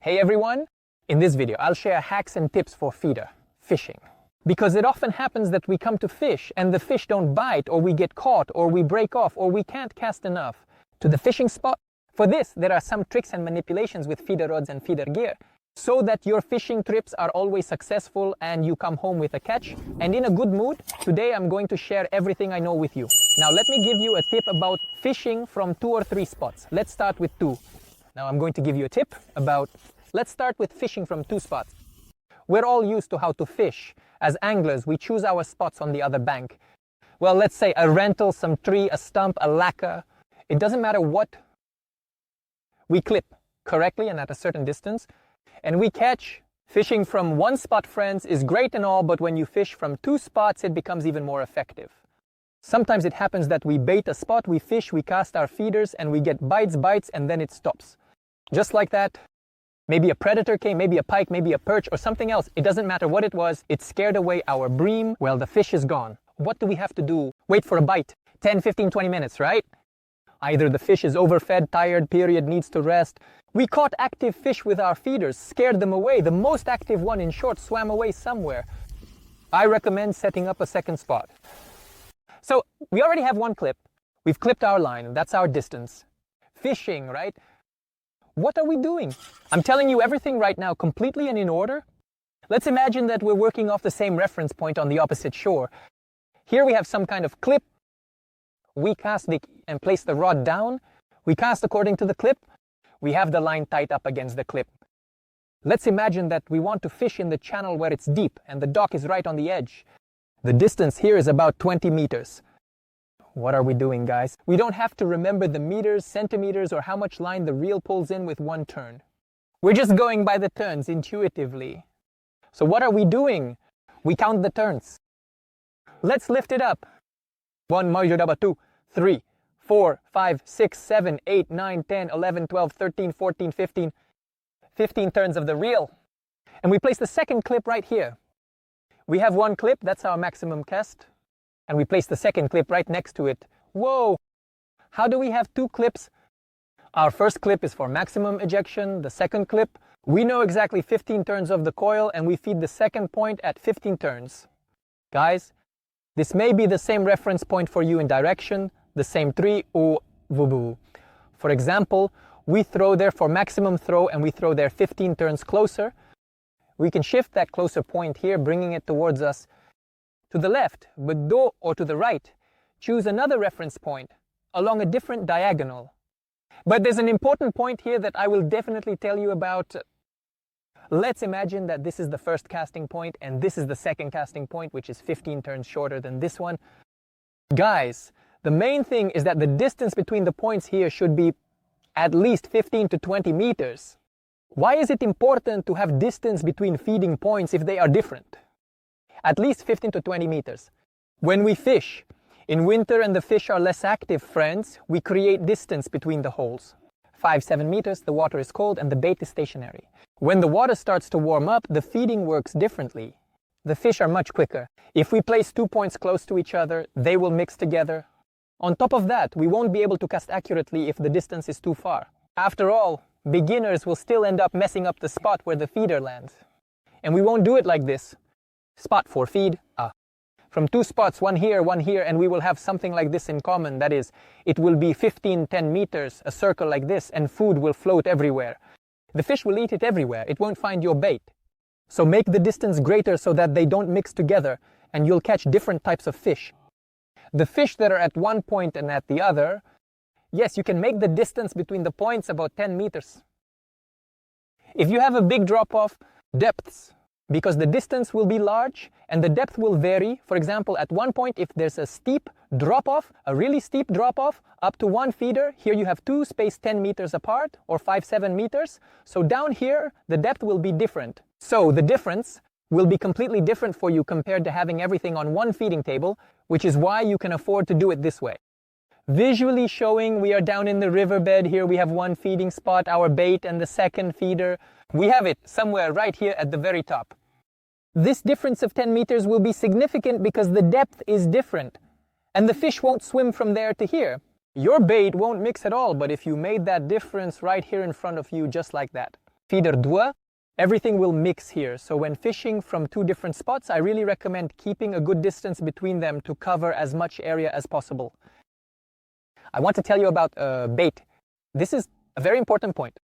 Hey everyone! In this video, I'll share hacks and tips for feeder fishing. Because it often happens that we come to fish and the fish don't bite, or we get caught, or we break off, or we can't cast enough to the fishing spot. For this, there are some tricks and manipulations with feeder rods and feeder gear so that your fishing trips are always successful and you come home with a catch and in a good mood. Today I'm going to share everything I know with you. Now let me give you a tip about fishing from 2 or 3 spots. Let's start with 2. Now I'm going to give you a tip about, let's start with fishing from 2 spots. We're all used to how to fish. As anglers, we choose our spots on the other bank. Well, let's say a rental, some tree, a stump, a lacquer. It doesn't matter what. We clip correctly and at a certain distance, and we catch. Fishing from 1 spot, friends, is great and all, but when you fish from 2 spots, it becomes even more effective. Sometimes it happens that we bait a spot, we fish, we cast our feeders, and we get bites, and then it stops. Just like that. Maybe a predator came, maybe a pike, maybe a perch, or something else. It doesn't matter what it was. It scared away our bream. Well, the fish is gone. What do we have to do? Wait for a bite. 10, 15, 20 minutes, right? Either the fish is overfed, tired, period, needs to rest. We caught active fish with our feeders, scared them away. The most active one, in short, swam away somewhere. I recommend setting up a second spot. So we already have 1 clip. We've clipped our line. That's our distance. Fishing, right? What are we doing? I'm telling you everything right now completely and in order. Let's imagine that we're working off the same reference point on the opposite shore. Here we have some kind of clip. We cast and place the rod down. We cast according to the clip. We have the line tied up against the clip. Let's imagine that we want to fish in the channel where it's deep and the dock is right on the edge. The distance here is about 20 meters. What are we doing, guys? We don't have to remember the meters, centimeters, or how much line the reel pulls in with 1 turn. We're just going by the turns intuitively. So what are we doing? We count the turns. Let's lift it up. 1, 2, 3, 4, 5, 6, 7, 8, 9, 10, 11, 12, 13, 14, 15. 15 turns of the reel. And we place the second clip right here. We have 1 clip, that's our maximum cast. And we place the second clip right next to it. Whoa! How do we have 2 clips? Our first clip is for maximum ejection. The second clip, we know exactly 15 turns of the coil, and we feed the second point at 15 turns. Guys, this may be the same reference point for you in direction, the same tree, or vubu. For example, we throw there for maximum throw, and we throw there 15 turns closer. We can shift that closer point here, bringing it towards us to the left, or to the right. Choose another reference point along a different diagonal. But there's an important point here that I will definitely tell you about. Let's imagine that this is the first casting point and this is the second casting point, which is 15 turns shorter than this one. Guys, the main thing is that the distance between the points here should be at least 15 to 20 meters. Why is it important to have distance between feeding points if they are different? At least 15 to 20 meters. When we fish, in winter and the fish are less active, friends, we create distance between the holes. 5, 7 meters, the water is cold and the bait is stationary. When the water starts to warm up, the feeding works differently. The fish are much quicker. If we place 2 points close to each other, they will mix together. On top of that, we won't be able to cast accurately if the distance is too far. After all, beginners will still end up messing up the spot where the feeder lands. And we won't do it like this. Spot for feed, from 2 spots, one here, and we will have something like this in common. That is, it will be 15, 10 meters, a circle like this, and food will float everywhere. The fish will eat it everywhere. It won't find your bait. So make the distance greater so that they don't mix together, and you'll catch different types of fish. The fish that are at one point and at the other, yes, you can make the distance between the points about 10 meters. If you have a big drop-off, depths, because the distance will be large and the depth will vary. For example, at one point, if there's a steep drop-off, a really steep drop-off, up to 1 feeder, here you have 2 spaced 10 meters apart, or 5, 7 meters. So down here, the depth will be different. So the difference will be completely different for you compared to having everything on 1 feeding table, which is why you can afford to do it this way. Visually showing, we are down in the riverbed. Here we have 1 feeding spot, our bait, and the second feeder. We have it somewhere right here at the very top. This difference of 10 meters will be significant because the depth is different, and the fish won't swim from there to here. Your bait won't mix at all, but if you made that difference right here in front of you just like that, feeder 2, everything will mix here. So when fishing from two different spots, I really recommend keeping a good distance between them to cover as much area as possible. I want to tell you about bait. This is a very important point.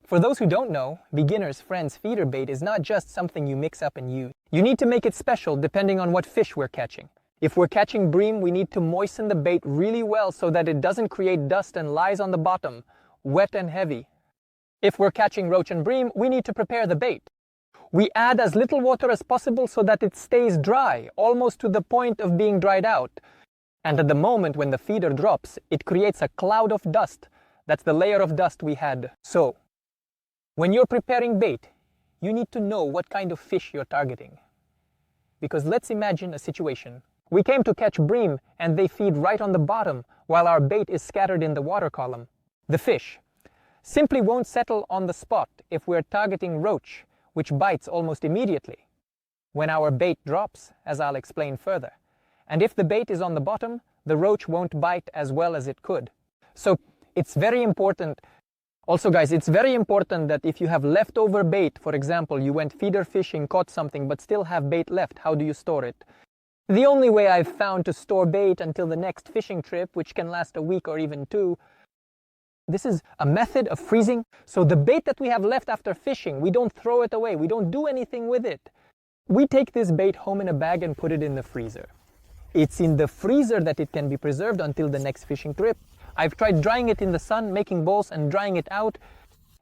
For those who don't know, beginners, friends, feeder bait is not just something you mix up and use. You need to make it special depending on what fish we're catching. If we're catching bream, we need to moisten the bait really well so that it doesn't create dust and lies on the bottom, wet and heavy. If we're catching roach and bream, we need to prepare the bait. We add as little water as possible so that it stays dry, almost to the point of being dried out. And at the moment when the feeder drops, it creates a cloud of dust. That's the layer of dust we had. So, when you're preparing bait, you need to know what kind of fish you're targeting. Because let's imagine a situation. We came to catch bream and they feed right on the bottom while our bait is scattered in the water column. The fish simply won't settle on the spot if we're targeting roach, which bites almost immediately when our bait drops, as I'll explain further. And if the bait is on the bottom, the roach won't bite as well as it could. So it's very important. Also guys, it's very important that if you have leftover bait, for example, you went feeder fishing, caught something, but still have bait left, how do you store it? The only way I've found to store bait until the next fishing trip, which can last a week or even 2, this is a method of freezing. So the bait that we have left after fishing, we don't throw it away, we don't do anything with it. We take this bait home in a bag and put it in the freezer. It's in the freezer that it can be preserved until the next fishing trip. I've tried drying it in the sun, making balls and drying it out,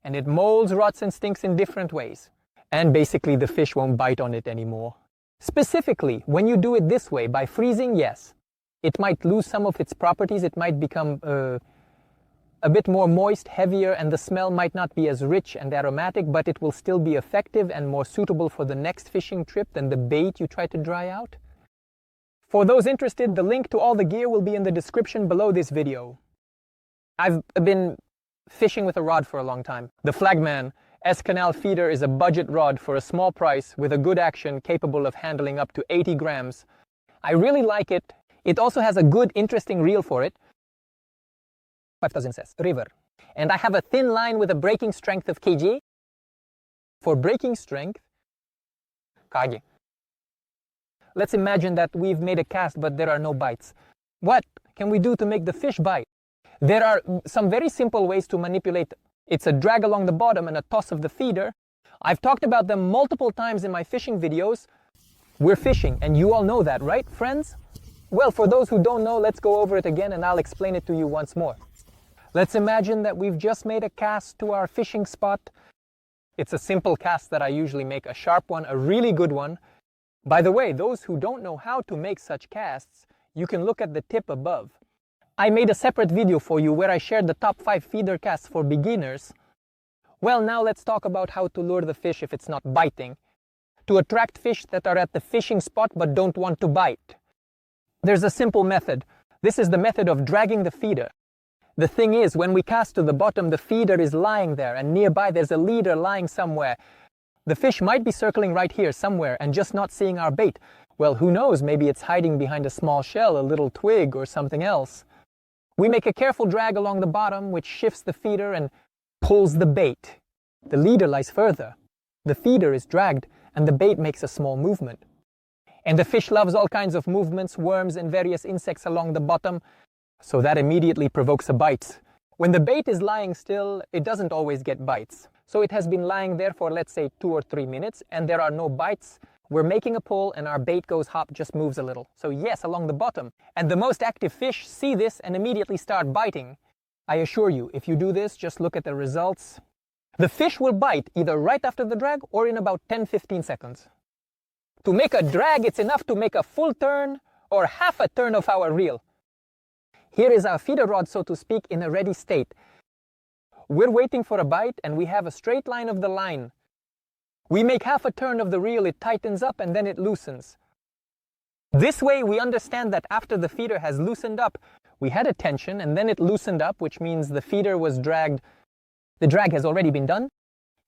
and it molds, rots and stinks in different ways. And basically the fish won't bite on it anymore. Specifically, when you do it this way, by freezing, yes, it might lose some of its properties, it might become a bit more moist, heavier, and the smell might not be as rich and aromatic, but it will still be effective and more suitable for the next fishing trip than the bait you try to dry out. For those interested, the link to all the gear will be in the description below this video. I've been fishing with a rod for a long time. The Flagman S-Canal feeder is a budget rod for a small price with a good action capable of handling up to 80 grams. I really like it. It also has a good, interesting reel for it. 5000 cess, river. And I have a thin line with a breaking strength of kg. For breaking strength, kg. Let's imagine that we've made a cast but there are no bites. What can we do to make the fish bite? There are some very simple ways to manipulate. It's a drag along the bottom and a toss of the feeder. I've talked about them multiple times in my fishing videos. We're fishing, and you all know that, right, friends? Well, for those who don't know, let's go over it again and I'll explain it to you once more. Let's imagine that we've just made a cast to our fishing spot. It's a simple cast that I usually make, a sharp one, a really good one. By the way, those who don't know how to make such casts, you can look at the tip above. I made a separate video for you where I shared the top 5 feeder casts for beginners. Well, now let's talk about how to lure the fish if it's not biting. To attract fish that are at the fishing spot but don't want to bite. There's a simple method. This is the method of dragging the feeder. The thing is, when we cast to the bottom, the feeder is lying there and nearby there's a leader lying somewhere. The fish might be circling right here somewhere and just not seeing our bait. Well, who knows, maybe it's hiding behind a small shell, a little twig or something else. We make a careful drag along the bottom, which shifts the feeder and pulls the bait. The leader lies further. The feeder is dragged and the bait makes a small movement. And the fish loves all kinds of movements, worms and various insects along the bottom, so that immediately provokes a bite. When the bait is lying still, it doesn't always get bites. So it has been lying there for, let's say, 2 or 3 minutes and there are no bites. We're making a pull and our bait goes hop, just moves a little. So yes, along the bottom. And the most active fish see this and immediately start biting. I assure you, if you do this, just look at the results. The fish will bite either right after the drag or in about 10-15 seconds. To make a drag, it's enough to make a full turn or half a turn of our reel. Here is our feeder rod, so to speak, in a ready state. We're waiting for a bite and we have a straight line of the line. We make half a turn of the reel, it tightens up and then it loosens. This way we understand that after the feeder has loosened up, we had a tension and then it loosened up, which means the feeder was dragged. The drag has already been done.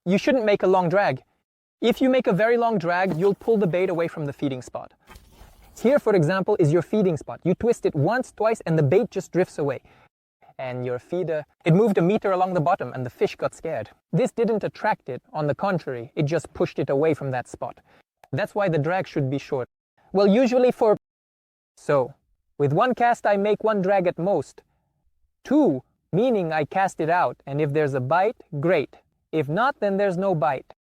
You shouldn't make a long drag. If you make a very long drag, you'll pull the bait away from the feeding spot. Here, for example, is your feeding spot. You twist it once, twice, and the bait just drifts away. and your feeder, it moved a meter along the bottom and the fish got scared. This didn't attract it. On the contrary, it just pushed it away from that spot. That's why the drag should be short. Well, usually So, with one cast I make one drag at most. 2, meaning I cast it out, and if there's a bite, great. If not, then there's no bite.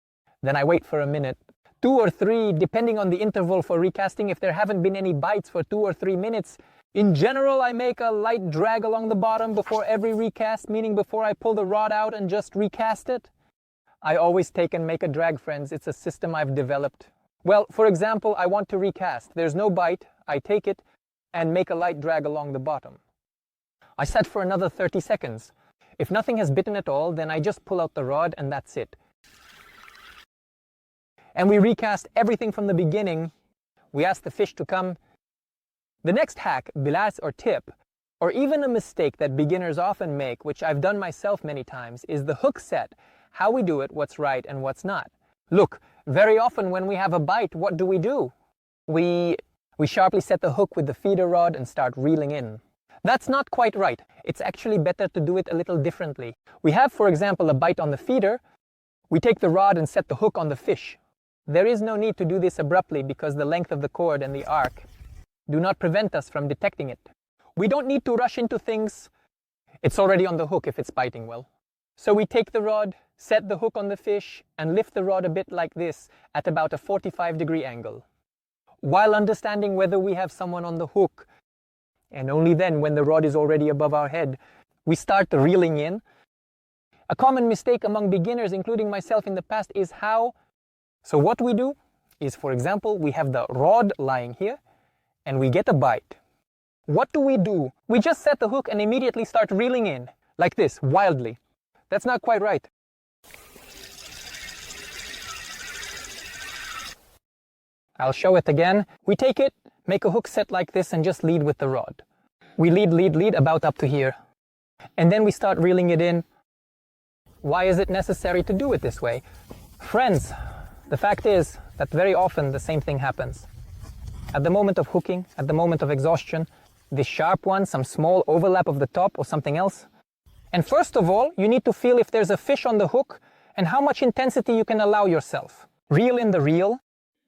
Then I wait for a minute. 2 or 3, depending on the interval for recasting. If there haven't been any bites for 2 or 3 minutes, in general I make a light drag along the bottom before every recast, meaning before I pull the rod out and just recast it. I always take and make a drag, friends. It's a system I've developed. Well, for example, I want to recast. There's no bite. I take it and make a light drag along the bottom. I set for another 30 seconds. If nothing has bitten at all, then I just pull out the rod and that's it. And we recast everything from the beginning. We ask the fish to come. The next hack, bilas or tip, or even a mistake that beginners often make, which I've done myself many times, is the hook set. How we do it, what's right and what's not. Look, very often when we have a bite, what do? We sharply set the hook with the feeder rod and start reeling in. That's not quite right. It's actually better to do it a little differently. We have, for example, a bite on the feeder. We take the rod and set the hook on the fish. There is no need to do this abruptly because the length of the cord and the arc do not prevent us from detecting it. We don't need to rush into things. It's already on the hook if it's biting well. So we take the rod, set the hook on the fish, and lift the rod a bit like this at about a 45-degree angle. While understanding whether we have someone on the hook, and only then, when the rod is already above our head, we start reeling in. A common mistake among beginners, including myself in the past, is how. So what we do is, for example, we have the rod lying here, and we get a bite. What do? We just set the hook and immediately start reeling in, like this, wildly. That's not quite right. I'll show it again. We take it, make a hook set like this, and just lead with the rod. We lead about up to here. And then we start reeling it in. Why is it necessary to do it this way? Friends, the fact is that very often the same thing happens. At the moment of hooking, at the moment of exhaustion, this sharp one, some small overlap of the top or something else. And first of all, you need to feel if there's a fish on the hook and how much intensity you can allow yourself. Reel in the reel,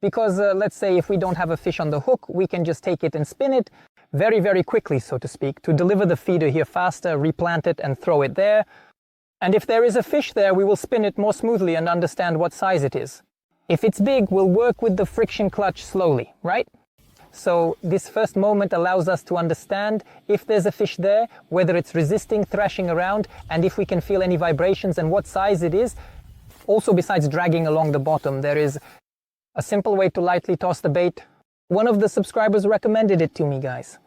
because let's say if we don't have a fish on the hook, we can just take it and spin it very, very quickly, so to speak, to deliver the feeder here faster, replant it and throw it there. And if there is a fish there, we will spin it more smoothly and understand what size it is. If it's big, we'll work with the friction clutch slowly, right? So this first moment allows us to understand if there's a fish there, whether it's resisting, thrashing around, and if we can feel any vibrations and what size it is. Also, besides dragging along the bottom, there is a simple way to lightly toss the bait. One of the subscribers recommended it to me, guys.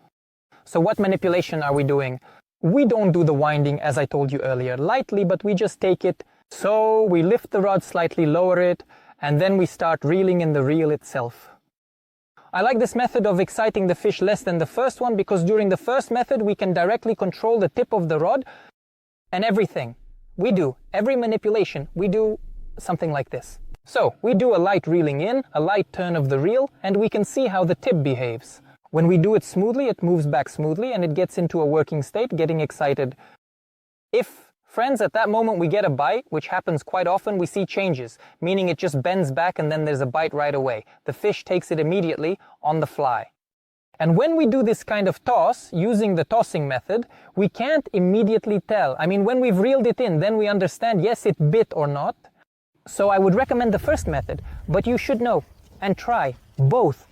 So what manipulation are we doing? We don't do the winding, as I told you earlier, lightly, but we just take it. So we lift the rod slightly, lower it, and then we start reeling in the reel itself. I like this method of exciting the fish less than the first one because during the first method we can directly control the tip of the rod and everything. We do, every manipulation, we do something like this. So we do a light reeling in, a light turn of the reel, and we can see how the tip behaves. When we do it smoothly, it moves back smoothly and it gets into a working state, getting excited. If, friends, at that moment we get a bite, which happens quite often, we see changes, meaning it just bends back and then there's a bite right away. The fish takes it immediately on the fly. And when we do this kind of toss, using the tossing method, we can't immediately tell. I mean, when we've reeled it in, then we understand, yes, it bit or not. So I would recommend the first method, but you should know and try both.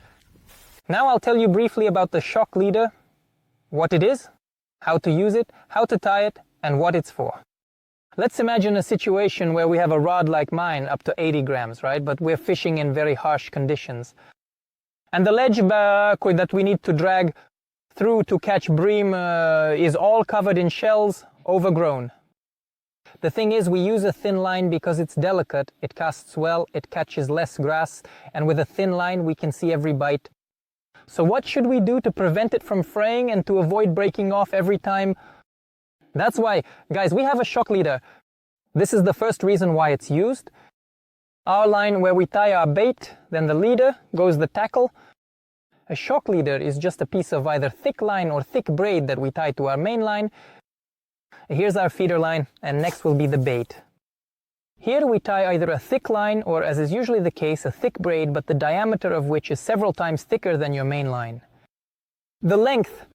Now I'll tell you briefly about the shock leader, what it is, how to use it, how to tie it, and what it's for. Let's imagine a situation where we have a rod like mine up to 80 grams, right? But we're fishing in very harsh conditions. And the ledge that we need to drag through to catch bream is all covered in shells, overgrown. The thing is, we use a thin line because it's delicate, it casts well, it catches less grass, and with a thin line we can see every bite. So what should we do to prevent it from fraying and to avoid breaking off every time? That's why, guys, we have a shock leader. This is the first reason why it's used. Our line where we tie our bait, then the leader goes the tackle. A shock leader is just a piece of either thick line or thick braid that we tie to our main line. Here's our feeder line, and next will be the bait. Here we tie either a thick line or, as is usually the case, a thick braid, but the diameter of which is several times thicker than your main line. The length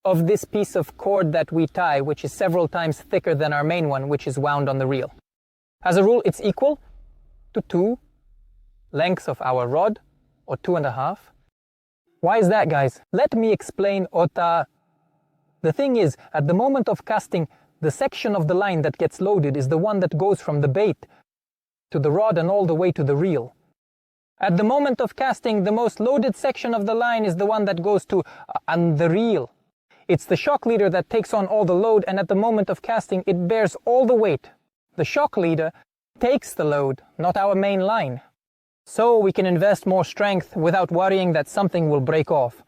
of this piece of cord that we tie, which is several times thicker than our main one, which is wound on the reel. As a rule, it's equal to 2 lengths of our rod, or 2.5. Why is that, guys? Let me explain, Ota. The thing is, at the moment of casting, the section of the line that gets loaded is the one that goes from the bait to the rod and all the way to the reel. At the moment of casting, the most loaded section of the line is the one that goes to the reel. It's the shock leader that takes on all the load, and at the moment of casting, it bears all the weight. The shock leader takes the load, not our main line. So we can invest more strength without worrying that something will break off.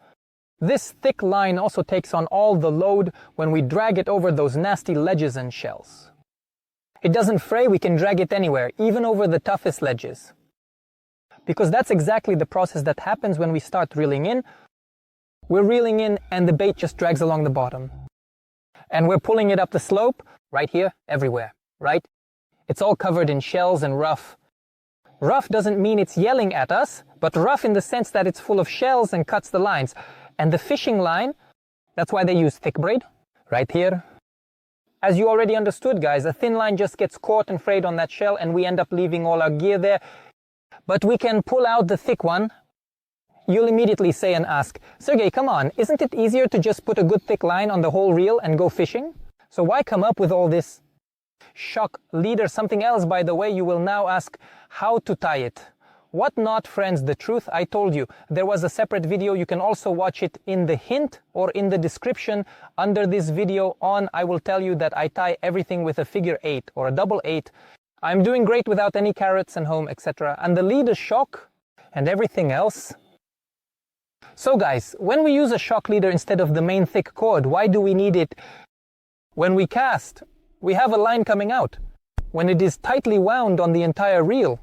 This thick line also takes on all the load when we drag it over those nasty ledges and shells. It doesn't fray, we can drag it anywhere, even over the toughest ledges. Because that's exactly the process that happens when we start reeling in. We're reeling in and the bait just drags along the bottom. And we're pulling it up the slope, right here, everywhere, right? It's all covered in shells and rough. Rough doesn't mean it's yelling at us, but rough in the sense that it's full of shells and cuts the lines. And the fishing line, that's why they use thick braid, right here. As you already understood, guys, a thin line just gets caught and frayed on that shell and we end up leaving all our gear there. But we can pull out the thick one. You'll immediately say and ask, Sergey, come on, isn't it easier to just put a good thick line on the whole reel and go fishing? So why come up with all this shock leader? Something else, by the way, you will now ask how to tie it. What not, friends? The truth, I told you. There was a separate video. You can also watch it in the hint or in the description under this video on. I will tell you that I tie everything with a figure 8 or a double 8. I'm doing great without any carrots and home, etc. And the leader shock and everything else. So guys, when we use a shock leader instead of the main thick cord, why do we need it? When we cast, we have a line coming out. When it is tightly wound on the entire reel,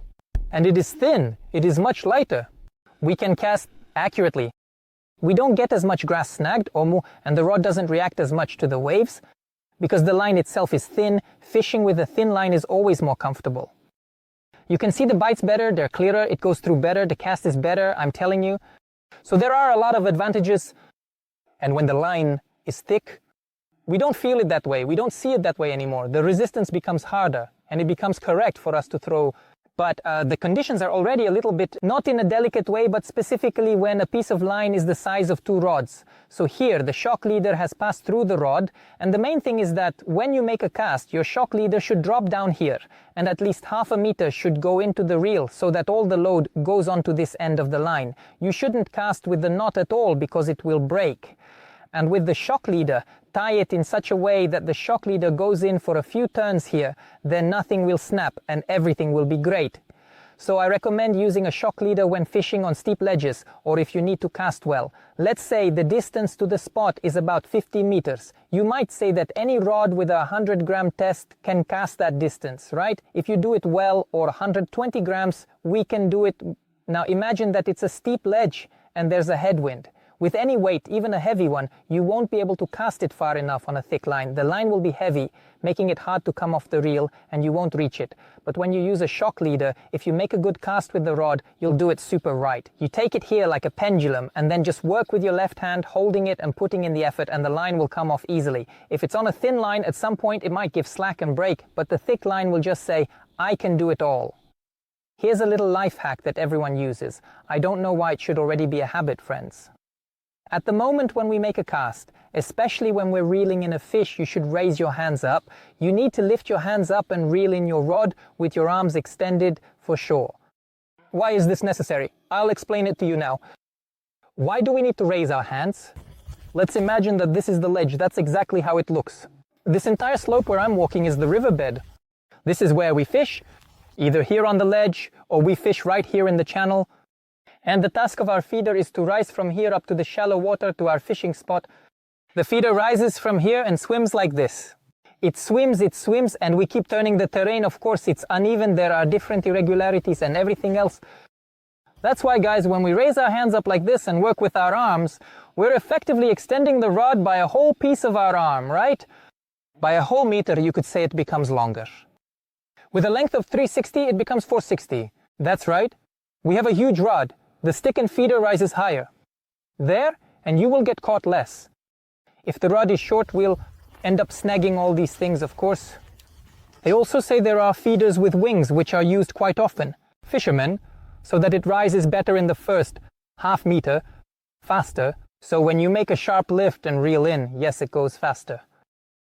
and it is thin, it is much lighter, we can cast accurately. We don't get as much grass snagged, and the rod doesn't react as much to the waves, because the line itself is thin. Fishing with a thin line is always more comfortable. You can see the bites better, they're clearer, it goes through better, the cast is better, I'm telling you. So there are a lot of advantages, and when the line is thick, we don't feel it that way, we don't see it that way anymore. The resistance becomes harder, and it becomes correct for us to throw. But the conditions are already a little bit, not in a delicate way, but specifically when a piece of line is the size of 2 rods. So here, the shock leader has passed through the rod, and the main thing is that when you make a cast, your shock leader should drop down here, and at least half a meter should go into the reel so that all the load goes onto this end of the line. You shouldn't cast with the knot at all because it will break. And with the shock leader, tie it in such a way that the shock leader goes in for a few turns here, then nothing will snap and everything will be great. So I recommend using a shock leader when fishing on steep ledges or if you need to cast well. Let's say the distance to the spot is about 50 meters. You might say that any rod with a 100-gram test can cast that distance, right? If you do it well, or 120 grams, we can do it. Now imagine that it's a steep ledge and there's a headwind. With any weight, even a heavy one, you won't be able to cast it far enough on a thick line. The line will be heavy, making it hard to come off the reel, and you won't reach it. But when you use a shock leader, if you make a good cast with the rod, you'll do it super right. You take it here like a pendulum, and then just work with your left hand, holding it and putting in the effort, and the line will come off easily. If it's on a thin line, at some point it might give slack and break, but the thick line will just say, I can do it all. Here's a little life hack that everyone uses. I don't know why it should already be a habit, friends. At the moment when we make a cast, especially when we're reeling in a fish, you should raise your hands up. You need to lift your hands up and reel in your rod with your arms extended for sure. Why is this necessary? I'll explain it to you now. Why do we need to raise our hands? Let's imagine that this is the ledge. That's exactly how it looks. This entire slope where I'm walking is the riverbed. This is where we fish, either here on the ledge or we fish right here in the channel. And the task of our feeder is to rise from here up to the shallow water to our fishing spot. The feeder rises from here and swims like this. It swims, and we keep turning the terrain. Of course, it's uneven, there are different irregularities and everything else. That's why, guys, when we raise our hands up like this and work with our arms, we're effectively extending the rod by a whole piece of our arm, right? By a whole meter, you could say it becomes longer. With a length of 360, it becomes 460. That's right. We have a huge rod. The stick and feeder rises higher. There, and you will get caught less. If the rod is short, we'll end up snagging all these things, of course. They also say there are feeders with wings, which are used quite often. Fishermen, so that it rises better in the first half meter, faster, so when you make a sharp lift and reel in, yes, it goes faster.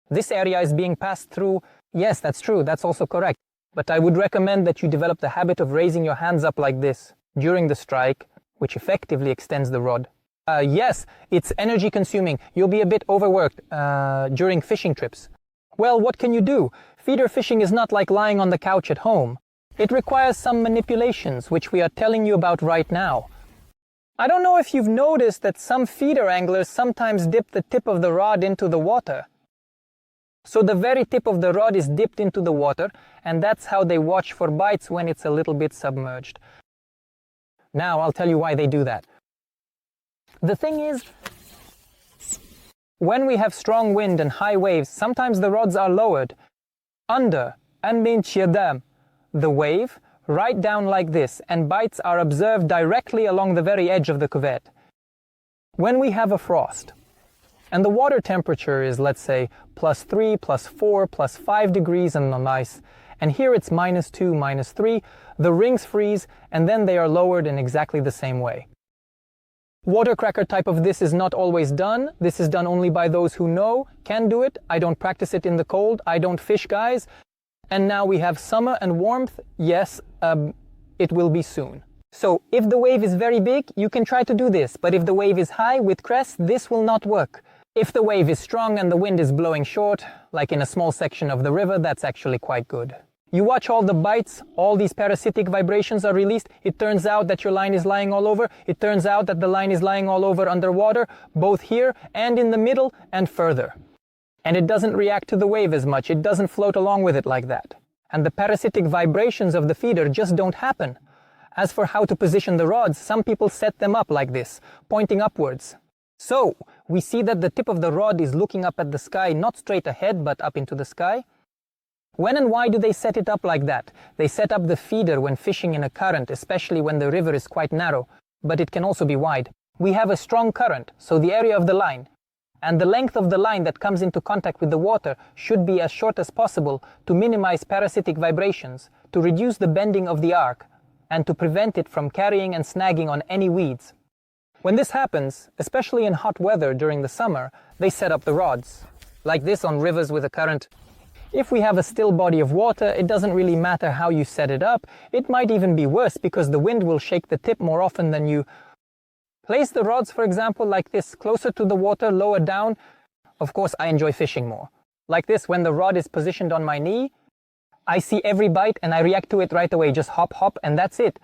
This area is being passed through, yes, that's true, that's also correct. But I would recommend that you develop the habit of raising your hands up like this during the strike, which effectively extends the rod. Yes, it's energy consuming. You'll be a bit overworked during fishing trips. Well, what can you do? Feeder fishing is not like lying on the couch at home. It requires some manipulations, which we are telling you about right now. I don't know if you've noticed that some feeder anglers sometimes dip the tip of the rod into the water. So the very tip of the rod is dipped into the water, and that's how they watch for bites when it's a little bit submerged. Now, I'll tell you why they do that. The thing is, when we have strong wind and high waves, sometimes the rods are lowered under the wave, right down like this, and bites are observed directly along the very edge of the cuvette. When we have a frost, and the water temperature is, let's say, +3, +4, +5 degrees on the ice, and here it's -2, -3, the rings freeze, and then they are lowered in exactly the same way. Watercracker type of this is not always done. This is done only by those who know, can do it. I don't practice it in the cold. I don't fish, guys. And now we have summer and warmth. Yes, it will be soon. So if the wave is very big, you can try to do this. But if the wave is high with crest, this will not work. If the wave is strong and the wind is blowing short, like in a small section of the river, that's actually quite good. You watch all the bites, all these parasitic vibrations are released. It turns out that your line is lying all over. It turns out that the line is lying all over underwater, both here and in the middle and further. And it doesn't react to the wave as much. It doesn't float along with it like that. And the parasitic vibrations of the feeder just don't happen. As for how to position the rods, some people set them up like this, pointing upwards. So, we see that the tip of the rod is looking up at the sky, not straight ahead, but up into the sky. When and why do they set it up like that? They set up the feeder when fishing in a current, especially when the river is quite narrow, but it can also be wide. We have a strong current, so the area of the line, and the length of the line that comes into contact with the water should be as short as possible to minimize parasitic vibrations, to reduce the bending of the arc, and to prevent it from carrying and snagging on any weeds. When this happens, especially in hot weather during the summer, they set up the rods, like this on rivers with a current. If we have a still body of water, it doesn't really matter how you set it up. It might even be worse because the wind will shake the tip more often than you. Place the rods, for example, like this, closer to the water, lower down. Of course, I enjoy fishing more. Like this, when the rod is positioned on my knee, I see every bite and I react to it right away, just hop, hop, and that's it.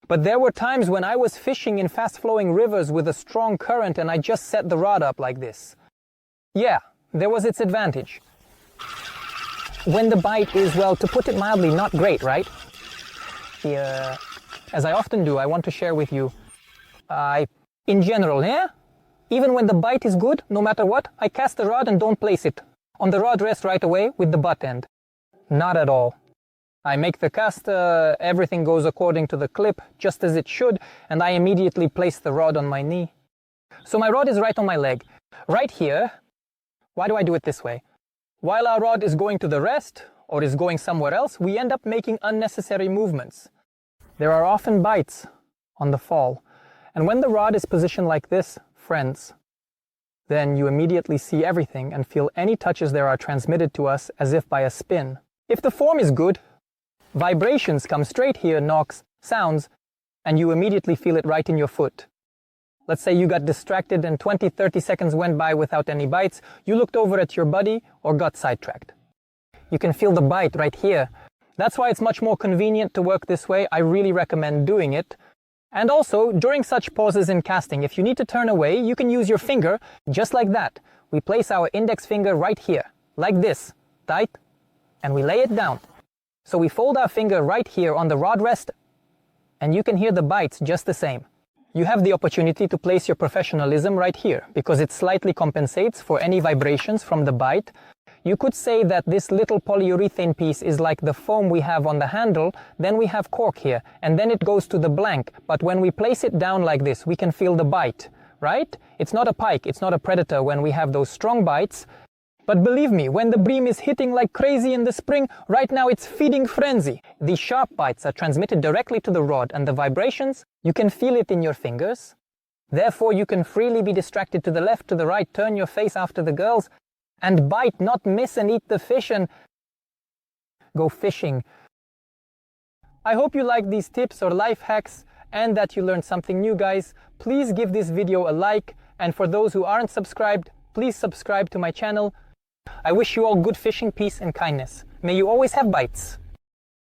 But there were times when I was fishing in fast-flowing rivers with a strong current and I just set the rod up like this. Yeah, there was its advantage. When the bite is, well, to put it mildly, not great, right? Yeah. As I often do, I want to share with you, in general, yeah? Even when the bite is good, no matter what, I cast the rod and don't place it on the rod rest right away with the butt end. Not at all. I make the cast, everything goes according to the clip, just as it should, and I immediately place the rod on my knee. So my rod is right on my leg. Right here. Why do I do it this way? While our rod is going to the rest, or is going somewhere else, we end up making unnecessary movements. There are often bites on the fall, and when the rod is positioned like this, friends, then you immediately see everything and feel any touches there are transmitted to us as if by a spin. If the form is good, vibrations come straight here, knocks, sounds, and you immediately feel it right in your foot. Let's say you got distracted and 20-30 seconds went by without any bites. You looked over at your buddy or got sidetracked. You can feel the bite right here. That's why it's much more convenient to work this way. I really recommend doing it. And also, during such pauses in casting, if you need to turn away, you can use your finger just like that. We place our index finger right here, like this, tight, and we lay it down. So we fold our finger right here on the rod rest, and you can hear the bites just the same. You have the opportunity to place your professionalism right here, because it slightly compensates for any vibrations from the bite. You could say that this little polyurethane piece is like the foam we have on the handle, then we have cork here, and then it goes to the blank. But when we place it down like this, we can feel the bite, right? It's not a pike, it's not a predator when we have those strong bites. But believe me, when the bream is hitting like crazy in the spring, right now it's feeding frenzy. These sharp bites are transmitted directly to the rod, and the vibrations, you can feel it in your fingers. Therefore, you can freely be distracted to the left, to the right, turn your face after the girls, and bite, not miss, and eat the fish and go fishing. I hope you like these tips or life hacks and that you learned something new, guys. Please give this video a like, and for those who aren't subscribed, please subscribe to my channel. I wish you all good fishing, peace and kindness. May you always have bites.